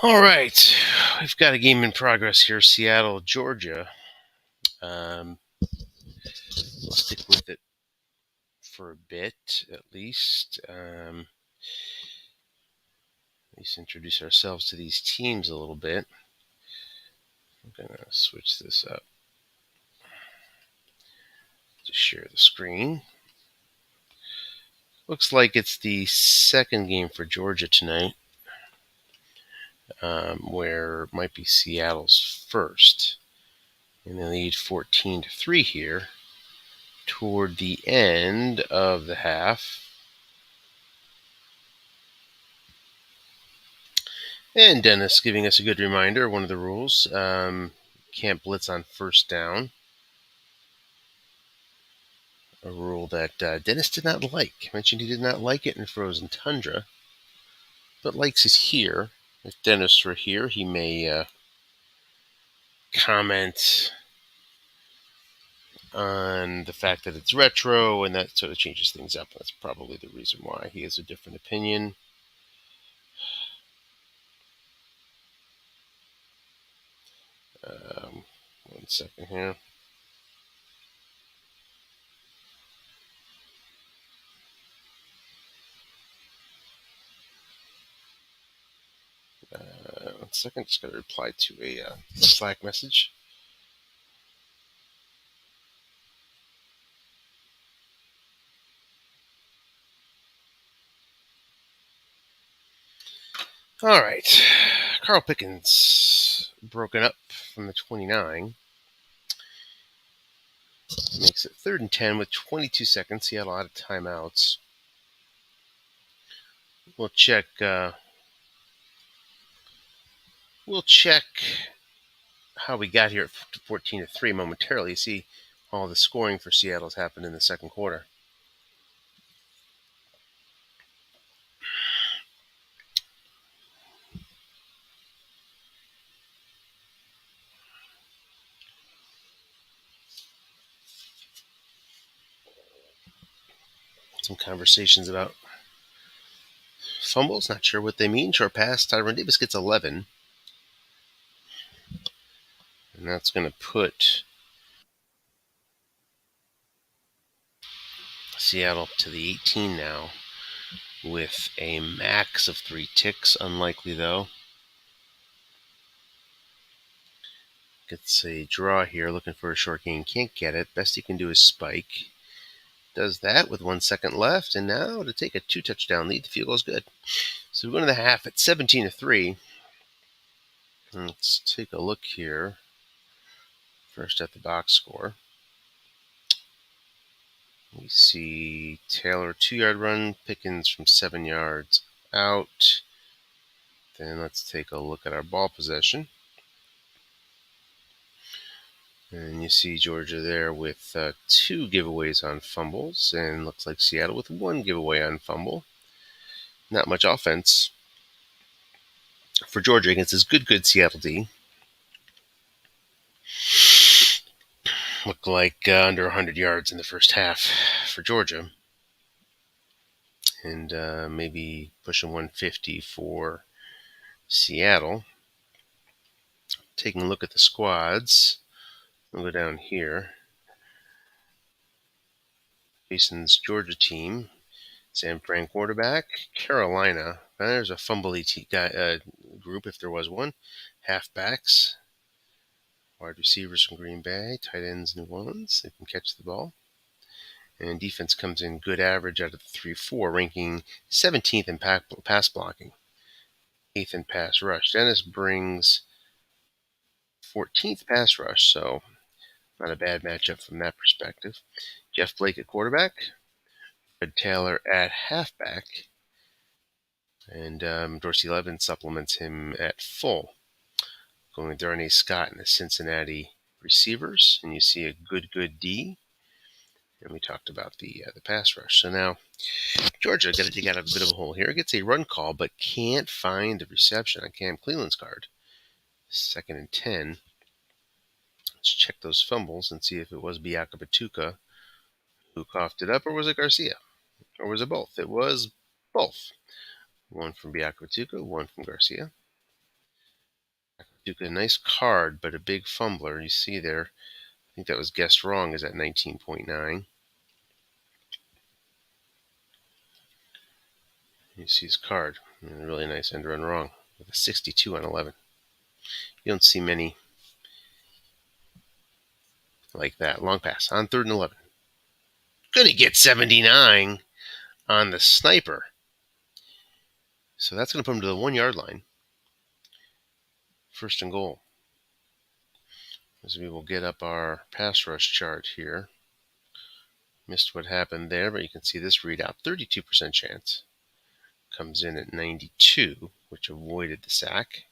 All right, we've got a game in progress here, Seattle, Georgia. We'll stick with it for a bit, at least introduce ourselves to these teams a little bit. I'm gonna switch this up to share the screen. Looks like it's the second game for Georgia tonight, where it might be Seattle's first, and they lead 14-3 here toward the end of the half. And Dennis giving us a good reminder, one of the rules, can't blitz on first down. A rule that Dennis did not like. Mentioned he did not like it in Frozen Tundra, but likes it here. If Dennis were here, he may comment on the fact that it's retro, and that sort of changes things up. That's probably the reason why he has a different opinion. Um, 1 second here. Uh, 1 second, just got to reply to a Slack message. All right. Carl Pickens broken up from the 29. Makes it 3rd and 10 with 22 seconds. He had a lot of timeouts. We'll check. We'll check how we got here at 14-3 momentarily. See, all the scoring for Seattle's happened in the second quarter. Some conversations about fumbles. Not sure what they mean. Short pass. Tyron Davis gets 11. And that's going to put Seattle to the 18 now with a max of 3 ticks. Unlikely, though. Gets a draw here, looking for a short gain. Can't get it. Best he can do is spike. Does that with 1 second left, and now to take a 2-touchdown lead, the field goal is good. So we go into the half at 17-3. Let's take a look here. First at the box score. We see Taylor 2-yard run, Pickens from 7 yards out. Then let's take a look at our ball possession. And you see Georgia there with 2 giveaways on fumbles, and looks like Seattle with 1 giveaway on fumble. Not much offense for Georgia against this good Seattle D. Looked like under 100 yards in the first half for Georgia. And maybe pushing 150 for Seattle. Taking a look at the squads. We'll go down here. Jason's Georgia team. Sam Frank quarterback. Carolina. There's a fumbly group if there was one. Halfbacks. Wide receivers from Green Bay. Tight ends New Orleans. They can catch the ball. And defense comes in good average out of the 3-4, ranking 17th in pass blocking. 8th in pass rush. Dennis brings 14th pass rush, so not a bad matchup from that perspective. Jeff Blake at quarterback. Fred Taylor at halfback. And Dorsey Levin supplements him at full. Going with Darnay Scott and the Cincinnati receivers. And you see a good D. And we talked about the pass rush. So now Georgia got to dig out of a bit of a hole here. Gets a run call, but can't find the reception on Cam Cleveland's card. 2nd and 10. Let's check those fumbles and see if it was Biaka Batuka who coughed it up, or was it Garcia? Or was it both? It was both. One from Biaka Batuka, one from Garcia. Took a nice card, but a big fumbler. You see there, I think that was guessed wrong, is at 19.9. You see his card, and a really nice end run wrong with a 62 on 11. You don't see many like that. Long pass on 3rd and 11. Gonna get 79 on the sniper. So that's going to put him to the 1-yard line. 1st and goal. As we will get up our pass rush chart here. Missed what happened there, but you can see this readout. 32% chance. Comes in at 92, which avoided the sack.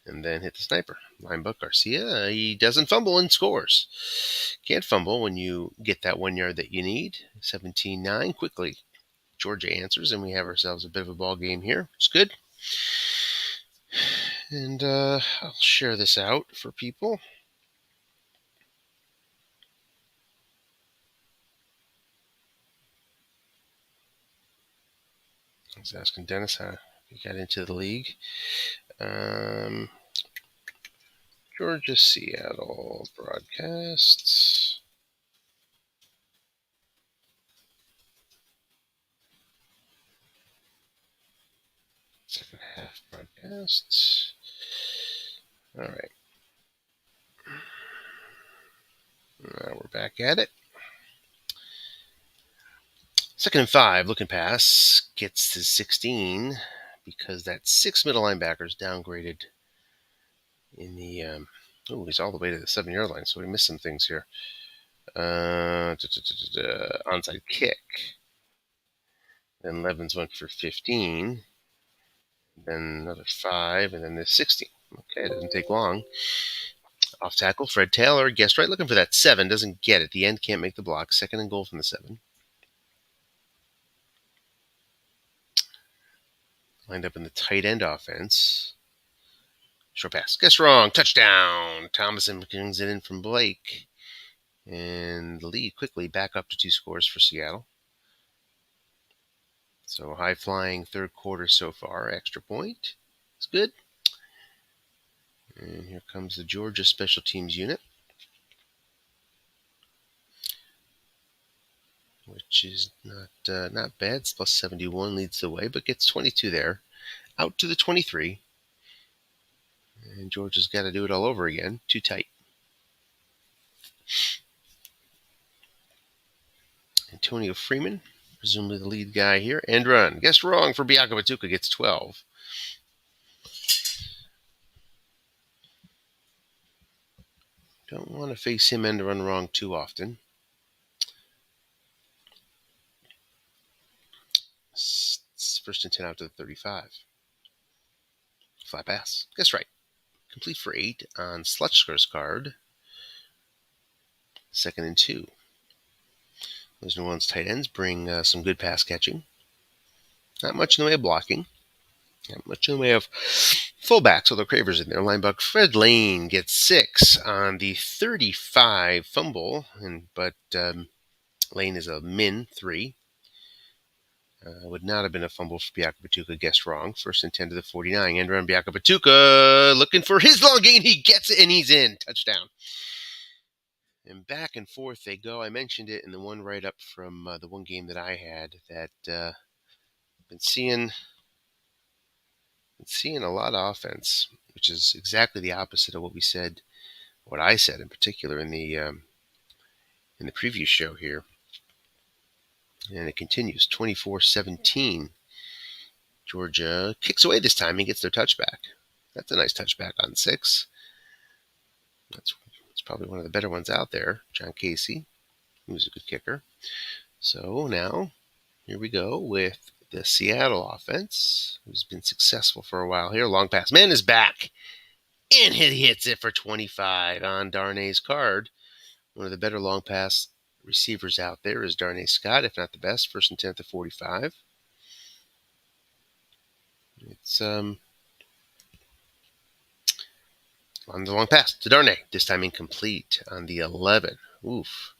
And then hit the sniper. Linebuck Garcia, he doesn't fumble and scores. Can't fumble when you get that 1 yard that you need. 17-9. Quickly, Georgia answers, and we have ourselves a bit of a ball game here. It's good. And I'll share this out for people. I was asking Dennis how he got into the league. Georgia, Seattle broadcasts. Second half broadcasts. All right. Now we're back at it. 2nd and 5, looking pass, gets to 16 because that 6 middle linebackers downgraded in the, he's all the way to the 7-yard line, so we missed some things here. Onside kick. Then Levins went for 15. Then another 5, and then this 16. Okay, it doesn't take long. Off tackle, Fred Taylor, guessed right, looking for that 7, doesn't get it. The end can't make the block. 2nd and goal from the 7. Lined up in the tight end offense. Short pass. Guess wrong. Touchdown. Thomason brings it in from Blake. And the lead quickly back up to 2 scores for Seattle. So high-flying 3rd quarter so far. Extra point. It's good. And here comes the Georgia special teams unit, which is not bad. It's plus 71, leads the way, but gets 22 there. Out to the 23. And Georgia's got to do it all over again. Too tight. Antonio Freeman, presumably the lead guy here. End run. Guessed wrong for Bianca Batuka, gets 12. Don't want to face him end run wrong too often. It's 1st and 10 out to the 35. Flat pass. Guess right. Complete for 8 on Slutschker's card. 2nd and 2. Those New Orleans tight ends bring some good pass catching. Not much in the way of blocking. Not much in the way of fullbacks, although Craver's in there. Linebacker Fred Lane gets 6 on the 35 fumble, but Lane is a min 3. Would not have been a fumble for Bianca Batuka. Guessed wrong. 1st and 10 to the 49. End run Bianca Batuka looking for his long gain. He gets it and he's in. Touchdown. And back and forth they go. I mentioned it in the one write-up from the one game that I had that been seeing a lot of offense, which is exactly the opposite of what I said in particular in the previous show here. And it continues, 24-17. Georgia kicks away this time and gets their touchback. That's a nice touchback on 6. That's probably one of the better ones out there. John Casey, who's a good kicker. So now, here we go with the Seattle offense, who's been successful for a while here. Long pass. Man is back. And he hits it for 25 on Darnay's card. One of the better long pass receivers out there is Darnay Scott, if not the best. 1st and 10 to 45. It's on the long pass to Darnay. This time incomplete on the 11. Oof.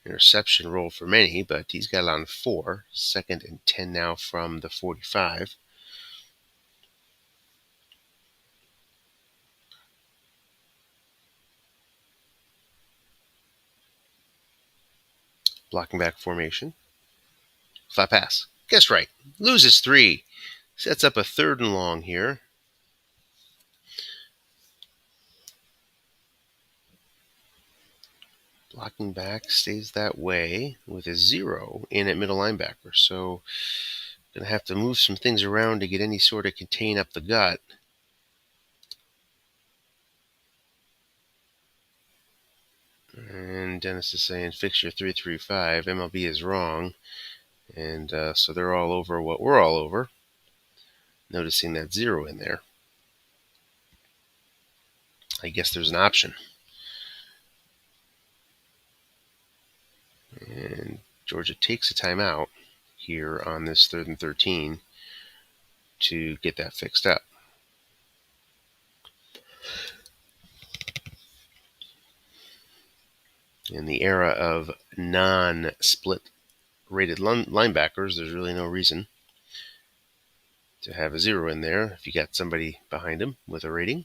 Interception roll for many, but he's got it on 4. 2nd and 10 now from the 45. Blocking back formation. Flat pass. Guess right. Loses 3. Sets up a 3rd and long here. Blocking back stays that way with a 0 in at middle linebacker. So going to have to move some things around to get any sort of contain up the gut. And Dennis is saying fixture 335. MLB is wrong. And so they're all over what we're all over. Noticing that 0 in there. I guess there's an option. And Georgia takes a timeout here on this 3rd and 13 to get that fixed up. In the era of non-split rated linebackers, there's really no reason to have a 0 in there if you got somebody behind him with a rating.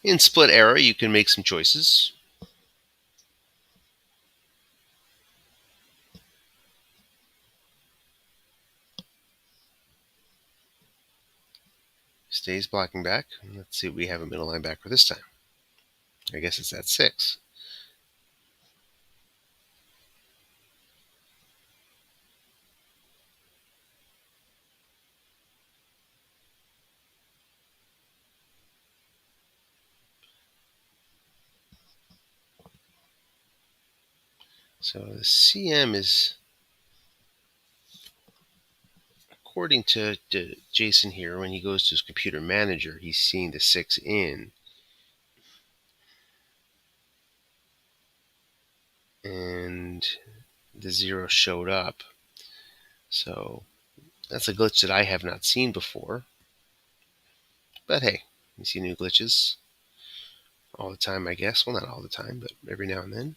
In split era, you can make some choices. Stays blocking back. Let's see what we have a middle linebacker this time. I guess it's at 6. So the CM is, according to Jason here, when he goes to his computer manager, he's seeing the 6 in. And the 0 showed up. So that's a glitch that I have not seen before. But hey, you see new glitches all the time, I guess. Well, not all the time, but every now and then.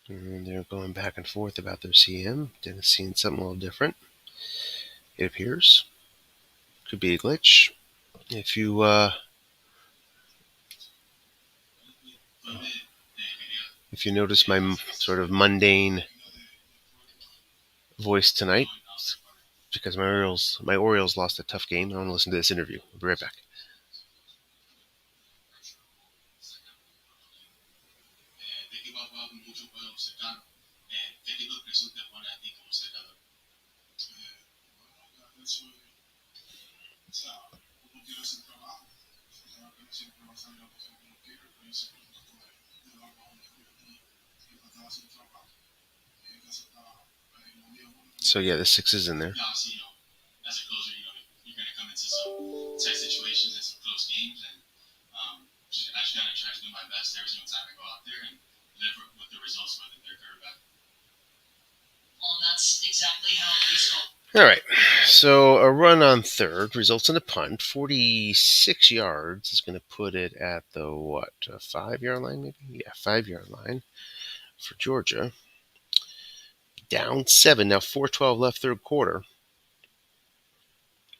And they're going back and forth about their CM. Dennis seeing something a little different, it appears. Could be a glitch. If you notice my sort of mundane voice tonight, it's because my Orioles lost a tough game. I want to listen to this interview. I'll be right back. So yeah, the 6 is in there. All right, so a run on 3rd results in a punt. 46 yards is going to put it at the, 5-yard line maybe? Yeah, 5-yard line for Georgia. Down 7, now 4:12 left 3rd quarter.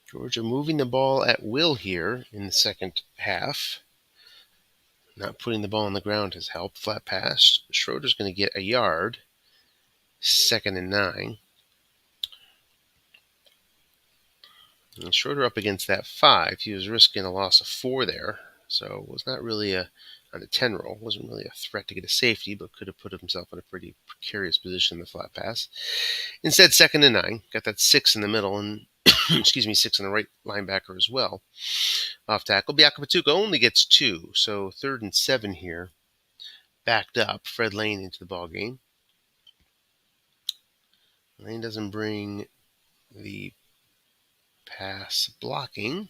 Georgia moving the ball at will here in the 2nd half. Not putting the ball on the ground has helped. Flat pass. Schroeder's going to get a yard. 2nd and 9. And Schroeder up against that 5. He was risking a loss of 4 there. So it was not really on the 10 roll. Wasn't really a threat to get a safety, but could have put himself in a pretty precarious position in the flat pass. Instead, 2nd and 9. Got that 6 in the middle and 6 in the right linebacker as well. Off tackle. Biaka Patuka only gets 2. So 3rd and 7 here. Backed up. Fred Lane into the ball game. Lane doesn't bring the pass blocking.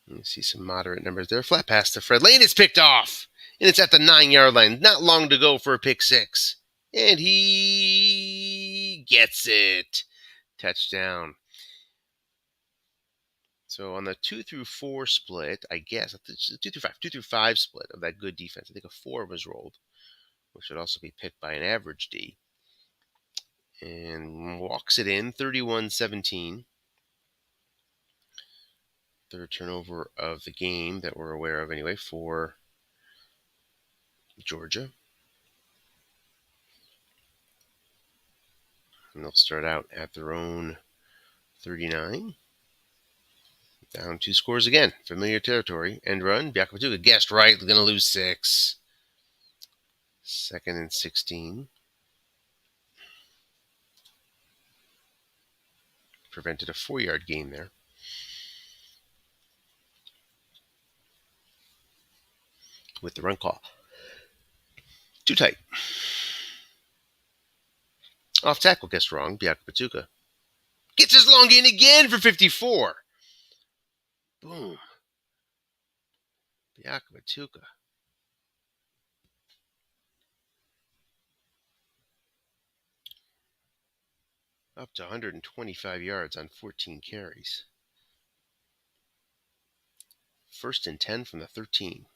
You see some moderate numbers there. Flat pass to Fred Lane. It's picked off. And it's at the 9-yard line. Not long to go for a pick 6. And he gets it. Touchdown. So on the 2-4 split, I guess, 2-5 split of that good defense, I think a 4 was rolled. which would also be picked by an average D, and walks it in 31-17. Third turnover of the game that we're aware of anyway for Georgia. And they'll start out at their own 39. Down 2 scores again. Familiar territory. End run. Biakabatuka guessed right. They're going to lose 6. 2nd and 16. Prevented a 4-yard gain there. With the run call. Too tight. Off tackle guessed wrong. Biakabatuka gets his long gain again for 54. Boom. Biakabatuka. Up to 125 yards on 14 carries. 1st and 10 from the 13.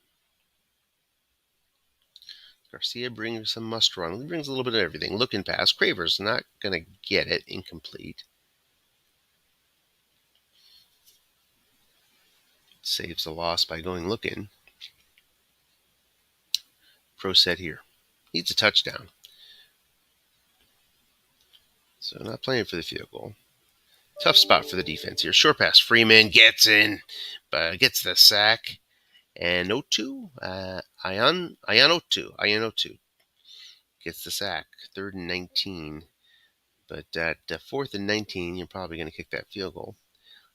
Garcia brings some must run. He brings a little bit of everything. Looking pass. Craver's not going to get it. Incomplete. Saves the loss by going looking. Pro set here. Needs a touchdown. So not playing for the field goal. Tough spot for the defense here. Short pass. Freeman gets in. Gets the sack. And Otu. Ionotu gets the sack. 3rd and 19. But at 4th and 19, you're probably going to kick that field goal.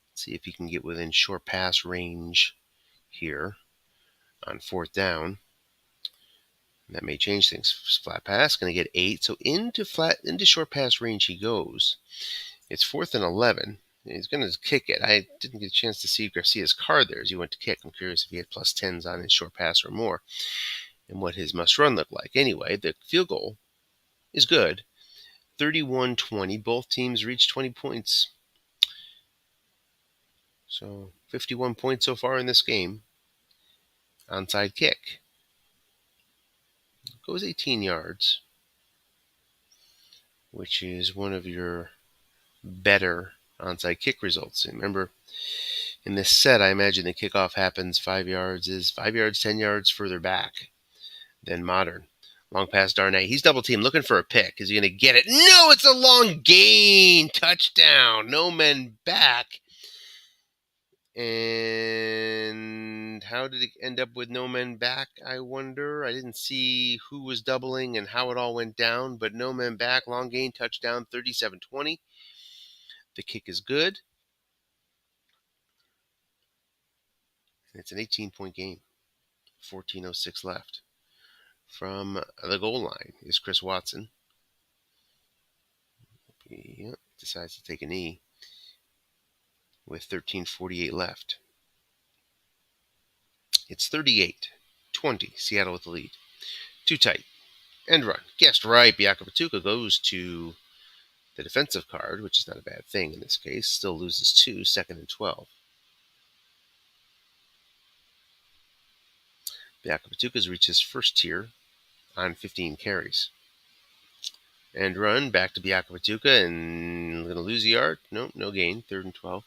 Let's see if you can get within short pass range here on 4th down. That may change things. Flat pass, going to get 8. So into short pass range he goes. It's 4th and 11. He's going to kick it. I didn't get a chance to see Garcia's card there as he went to kick. I'm curious if he had plus 10s on his short pass or more and what his must run looked like. Anyway, the field goal is good. 31-20. Both teams reached 20 points. So 51 points so far in this game. Onside kick. Goes 18 yards, which is one of your better onside kick results. And remember, in this set, I imagine the kickoff happens 5 yards, 10 yards further back than modern. Long pass, Darnay. He's double teamed, looking for a pick. Is he going to get it? No, it's a long gain. Touchdown. No men back. And how did it end up with no men back, I wonder? I didn't see who was doubling and how it all went down, but no men back, long gain, touchdown, 37-20. The kick is good. And it's an 18-point game. 14:06 left. From the goal line is Chris Watson. He decides to take a knee with 13:48 left. It's 38-20. Seattle with the lead. Too tight. End run. Guessed right. Biakabatuka goes to the defensive card, which is not a bad thing in this case. Still loses 2. 2nd and 12. Biakabatuka's reached his first tier on 15 carries. End run. Back to Biakabatuka and going to lose a yard. Nope, no gain. 3rd and 12.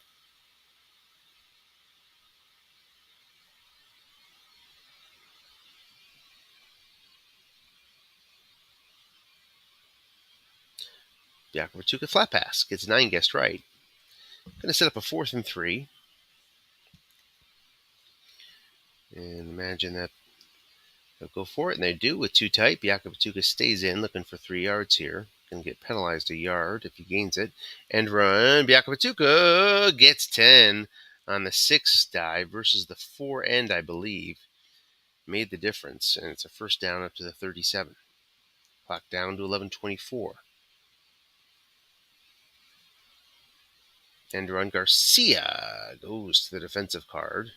Biakabatuka flat pass. Gets 9 guessed right. Going to set up a 4th and 3. And imagine that they'll go for it, and they do with 2 tight. Biakabatuka stays in, looking for 3 yards here. Going to get penalized a yard if he gains it. End run. Biakabatuka gets 10 on the 6th dive versus the 4 end, I believe. Made the difference, and it's a first down up to the 37. Clock down to 11:24. End run. Garcia goes to the defensive card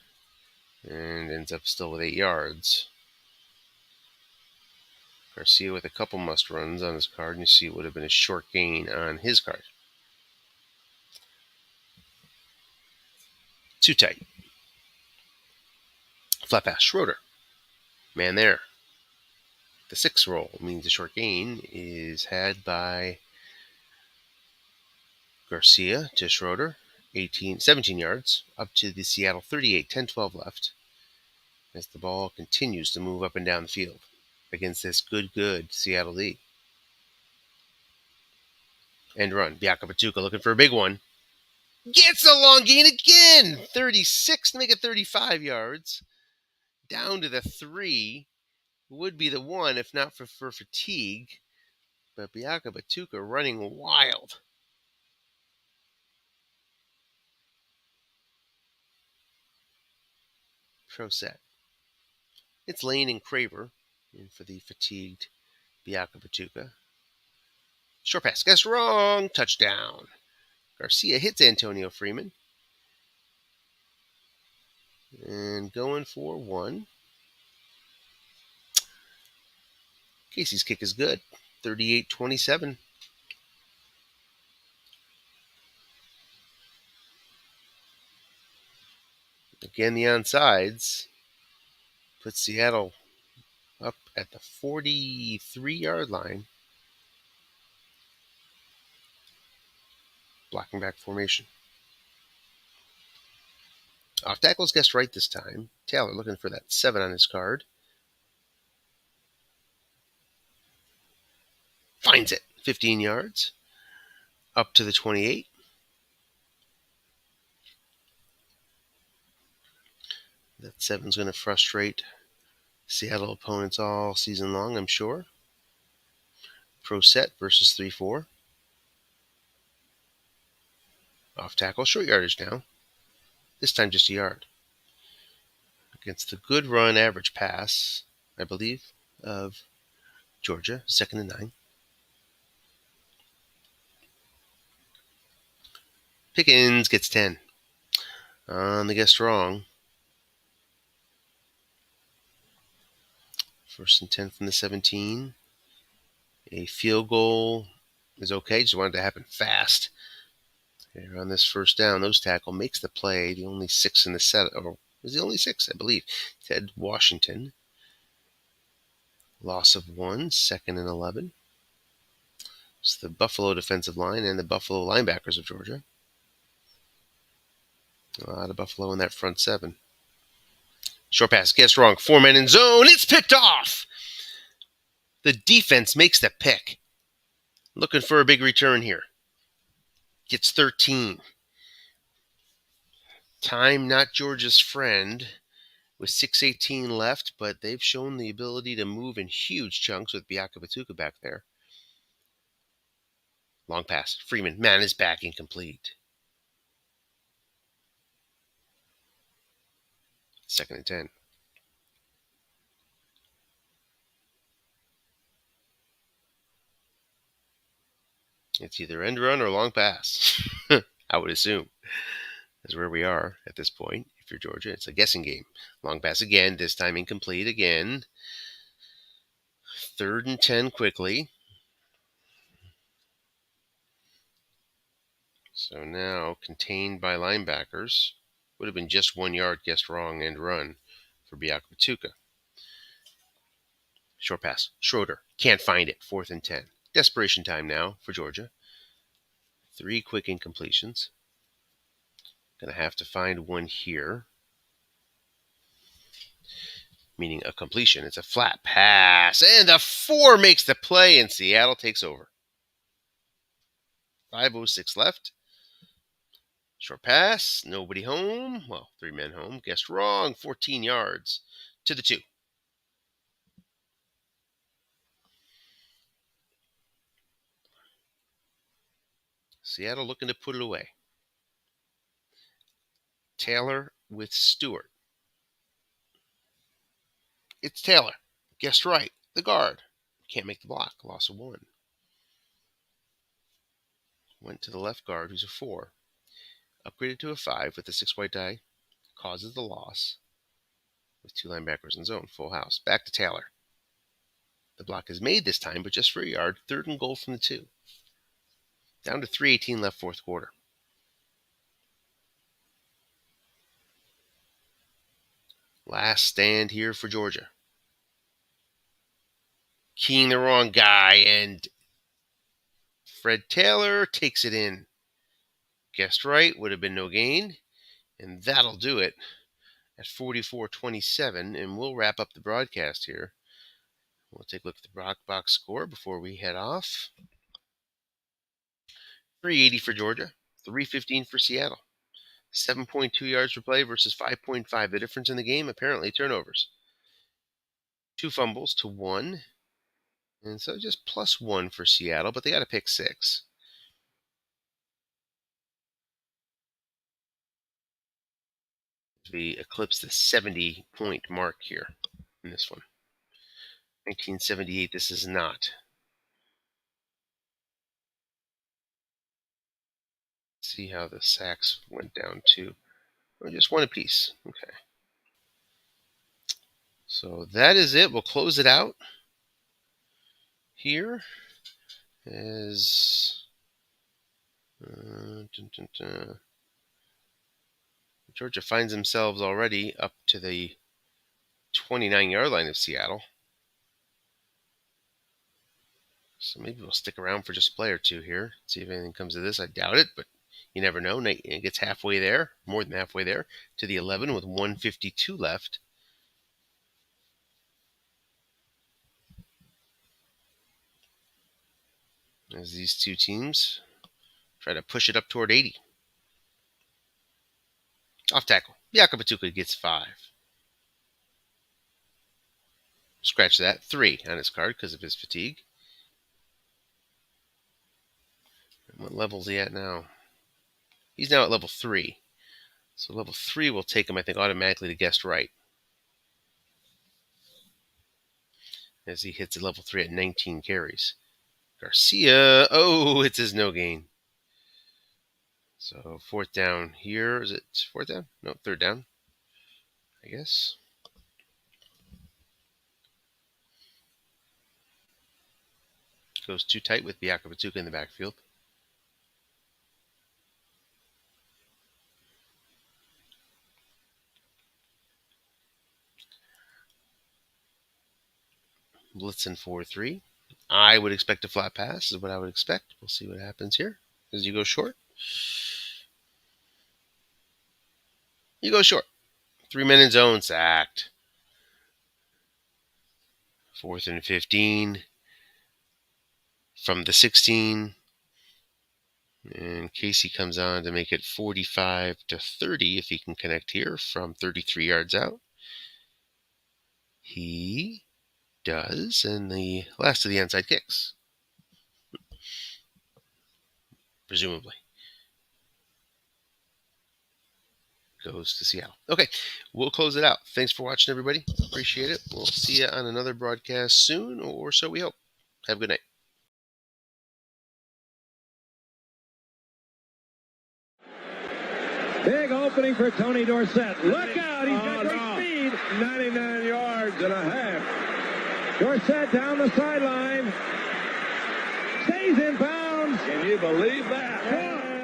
and ends up still with 8 yards. Garcia with a couple must runs on his card, and you see it would have been a short gain on his card. Too tight. Flat pass. Schroeder. Man there. The 6 roll means the short gain is had by Garcia to Schroeder, 17 yards, up to the Seattle 38, 10-12 left, as the ball continues to move up and down the field against this good Seattle D. End run. Biaka Patuka looking for a big one. Gets a long gain again. 36 to make it 35 yards. Down to the 3. Would be the 1 if not for fatigue. But Biaka Patuka running wild. Pro set. It's Lane and Craver in for the fatigued Biaka Patuka. Short pass. Guess wrong. Touchdown. Garcia hits Antonio Freeman. And going for 1. Casey's kick is good. 38-27. Again, the onsides puts Seattle up at the 43-yard line. Blocking back formation. Off tackles guessed right this time. Taylor looking for that 7 on his card. Finds it. 15 yards. Up to the 28. That 7's going to frustrate Seattle opponents all season long, I'm sure. Pro set versus 3-4. Off tackle, short yardage now. This time just a yard. Against the good run average pass, I believe, of Georgia, 2nd and 9. Pickens gets 10. On the guess wrong. 1st and 10 from the 17. A field goal is okay. Just wanted to happen fast. Here on this first down, nose tackle makes the play. The only 6 in the set, or was the only 6, I believe. Ted Washington. Loss of 1, 2nd and 11. It's the Buffalo defensive line and the Buffalo linebackers of Georgia. A lot of Buffalo in that front 7. Short pass, guess wrong. 4 men in zone. It's picked off. The defense makes the pick. Looking for a big return here. Gets 13. Time not Georgia's friend with 6:18 left, but they've shown the ability to move in huge chunks with Biaka Patuka back there. Long pass. Freeman, man is back, incomplete. 2nd and 10. It's either end run or long pass. I would assume. That's where we are at this point. If you're Georgia, it's a guessing game. Long pass again, this time incomplete again. 3rd and 10 quickly. So now contained by linebackers. Would have been just 1 yard, guessed wrong, end run for Biaka Patuka. Short pass. Schroeder can't find it. 4th and 10. Desperation time now for Georgia. 3 quick incompletions. Going to have to find one here. Meaning a completion. It's a flat pass. And the 4 makes the play, and Seattle takes over. 5:06 left. Short pass. Nobody home. Well, 3 men home. Guessed wrong. 14 yards to the 2. Seattle looking to put it away. Taylor with Stewart. It's Taylor. Guessed right. The guard. Can't make the block. Loss of 1. Went to the left guard, who's a 4. Upgraded to a 5 with the 6 white die. Causes the loss. With 2 linebackers in zone. Full house. Back to Taylor. The block is made this time, but just for a yard. 3rd and goal from the 2. Down to 3:18 left, 4th quarter. Last stand here for Georgia. keying the wrong guy, and Fred Taylor takes it in. Guessed right, would have been no gain, and that'll do it at 44-27, and we'll wrap up the broadcast here. We'll take a look at the Brock Box score before we head off. 380 for Georgia, 315 for Seattle. 7.2 yards per play versus 5.5. The difference in the game, apparently, turnovers. 2 fumbles to 1. And so just +1 for Seattle, but they got to pick 6. We eclipse the 70-point mark here in this one. 1978, this is not. See how the sacks went down too. Or just 1 apiece. Okay. So that is it. We'll close it out here as Georgia finds themselves already up to the 29-yard line of Seattle. So maybe we'll stick around for just a play or two here. See if anything comes of this. I doubt it, but you never know. It gets halfway there, more than halfway there, to the 11 with 1:52 left. As these two teams try to push it up toward 80. Off tackle. Yakapatuka gets 5. Scratch that. 3 on his card because of his fatigue. And what level is he at now? He's now at level 3. So level 3 will take him, I think, automatically to guessed right. As he hits a level 3 at 19 carries. Garcia, it's his no gain. So 4th down here. Is it 4th down? No, 3rd down, I guess. Goes too tight with Biakabatuka in the backfield. Blitzing 4-3. I would expect a flat pass is what I would expect. We'll see what happens here as you go short. You go short. 3 men in zone, sacked. 4th and 15 from the 16. And Casey comes on to make it 45-30 if he can connect here from 33 yards out. He does, and the last of the onside kicks. Presumably. Goes to Seattle. Okay, we'll close it out. Thanks for watching, everybody. Appreciate it. We'll see you on another broadcast soon, or so we hope. Have a good night. Big opening for Tony Dorsett. Look out, he's got great speed. 99 yards and a half. Dorsett down the sideline. Stays in bounds. Can you believe that?